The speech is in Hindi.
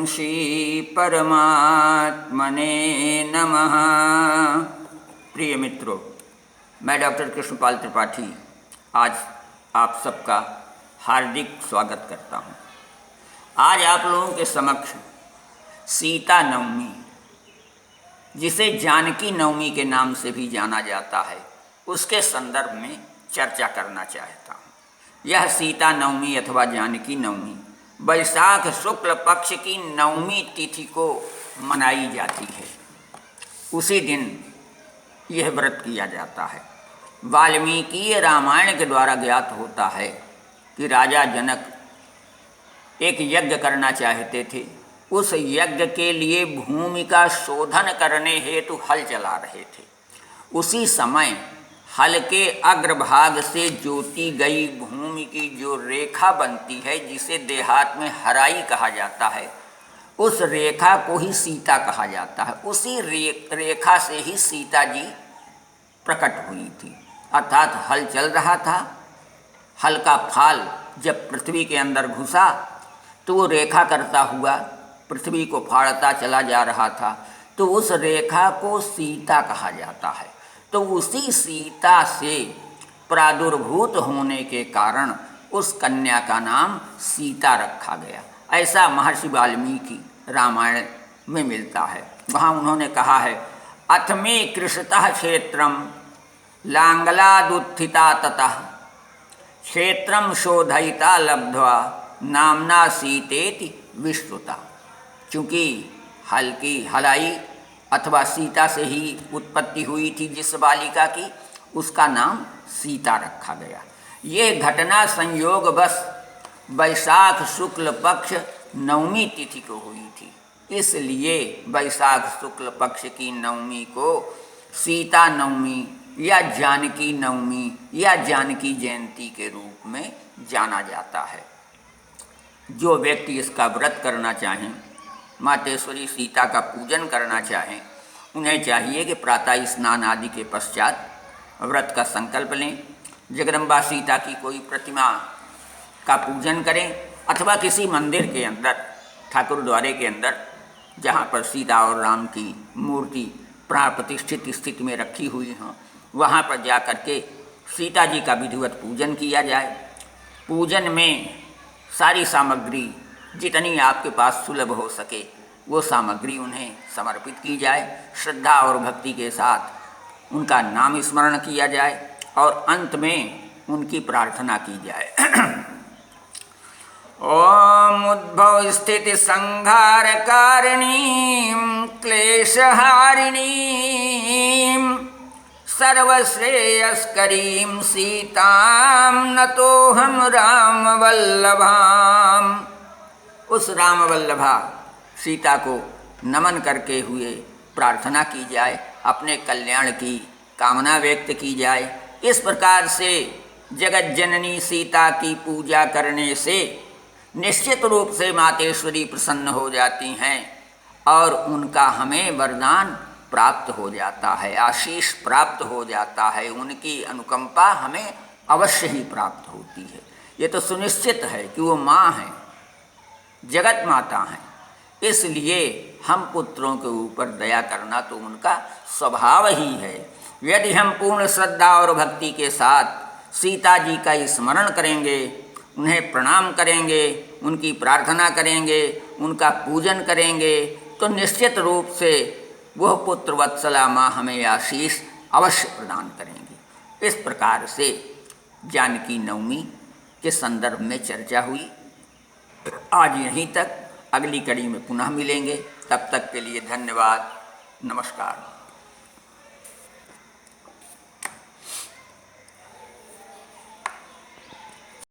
ओम श्री परमात्मने नमः। प्रिय मित्रों, मैं डॉक्टर कृष्णपाल त्रिपाठी आज आप सबका हार्दिक स्वागत करता हूँ। आज आप लोगों के समक्ष सीता नवमी, जिसे जानकी नवमी के नाम से भी जाना जाता है, उसके संदर्भ में चर्चा करना चाहता हूँ। यह सीता नवमी अथवा जानकी नवमी वैशाख शुक्ल पक्ष की नवमी तिथि को मनाई जाती है। उसी दिन यह व्रत किया जाता है। वाल्मीकि रामायण के द्वारा ज्ञात होता है कि राजा जनक एक यज्ञ करना चाहते थे। उस यज्ञ के लिए भूमि का शोधन करने हेतु हल चला रहे थे। उसी समय हल के अग्रभाग से जोती गई भूमि की जो रेखा बनती है, जिसे देहात में हराई कहा जाता है, उस रेखा को ही सीता कहा जाता है। उसी रेखा से ही सीता जी प्रकट हुई थी। अर्थात हल चल रहा था, हल का फाल जब पृथ्वी के अंदर घुसा तो वो रेखा करता हुआ पृथ्वी को फाड़ता चला जा रहा था। तो उस रेखा को सीता कहा जाता है। तो उसी सीता से प्रादुर्भूत होने के कारण उस कन्या का नाम सीता रखा गया। ऐसा महर्षि वाल्मीकि रामायण में मिलता है। वहाँ उन्होंने कहा है, अथ मे कृषतः क्षेत्रम लांगलादुत्थिता ततः क्षेत्रम शोधयिता लब्ध्वा नामना सीतेति विश्रुता। चूँकि हल की हलाई अथवा सीता से ही उत्पत्ति हुई थी जिस बालिका की, उसका नाम सीता रखा गया। ये घटना संयोग बस वैशाख शुक्ल पक्ष नवमी तिथि को हुई थी। इसलिए वैशाख शुक्ल पक्ष की नवमी को सीता नवमी या जानकी नवमी या जानकी जयंती के रूप में जाना जाता है। जो व्यक्ति इसका व्रत करना चाहें, मातेश्वरी सीता का पूजन करना चाहें, उन्हें चाहिए कि प्रातः स्नान आदि के पश्चात व्रत का संकल्प लें, जगदम्बा सीता की कोई प्रतिमा का पूजन करें अथवा किसी मंदिर के अंदर, ठाकुर द्वारे के अंदर, जहाँ पर सीता और राम की मूर्ति प्राण प्रतिष्ठित स्थिति में रखी हुई हों, वहाँ पर जा कर के सीता जी का विधिवत पूजन किया जाए। पूजन में सारी सामग्री जितनी आपके पास सुलभ हो सके वो सामग्री उन्हें समर्पित की जाए। श्रद्धा और भक्ति के साथ उनका नाम स्मरण किया जाए और अंत में उनकी प्रार्थना की जाए। ओम उद्भव स्थिति संहार कारिणीं क्लेशहारिणीं सर्वश्रेयस्करीं सीतां नतोऽहं रामवल्लभाम्। उस रामवल्लभा सीता को नमन करके हुए प्रार्थना की जाए, अपने कल्याण की कामना व्यक्त की जाए। इस प्रकार से जगत जननी सीता की पूजा करने से निश्चित रूप से मातेश्वरी प्रसन्न हो जाती हैं और उनका हमें वरदान प्राप्त हो जाता है, आशीष प्राप्त हो जाता है। उनकी अनुकंपा हमें अवश्य ही प्राप्त होती है। ये तो सुनिश्चित है कि वो माँ हैं, जगत माता हैं। इसलिए हम पुत्रों के ऊपर दया करना तो उनका स्वभाव ही है। यदि हम पूर्ण श्रद्धा और भक्ति के साथ सीता जी का स्मरण करेंगे, उन्हें प्रणाम करेंगे, उनकी प्रार्थना करेंगे, उनका पूजन करेंगे, तो निश्चित रूप से वह पुत्र वत्सला माँ हमें आशीष अवश्य प्रदान करेंगी। इस प्रकार से जानकी नवमी के संदर्भ में चर्चा हुई। आज यहीं तक, अगली कड़ी में पुनः मिलेंगे। तब तक के लिए धन्यवाद, नमस्कार।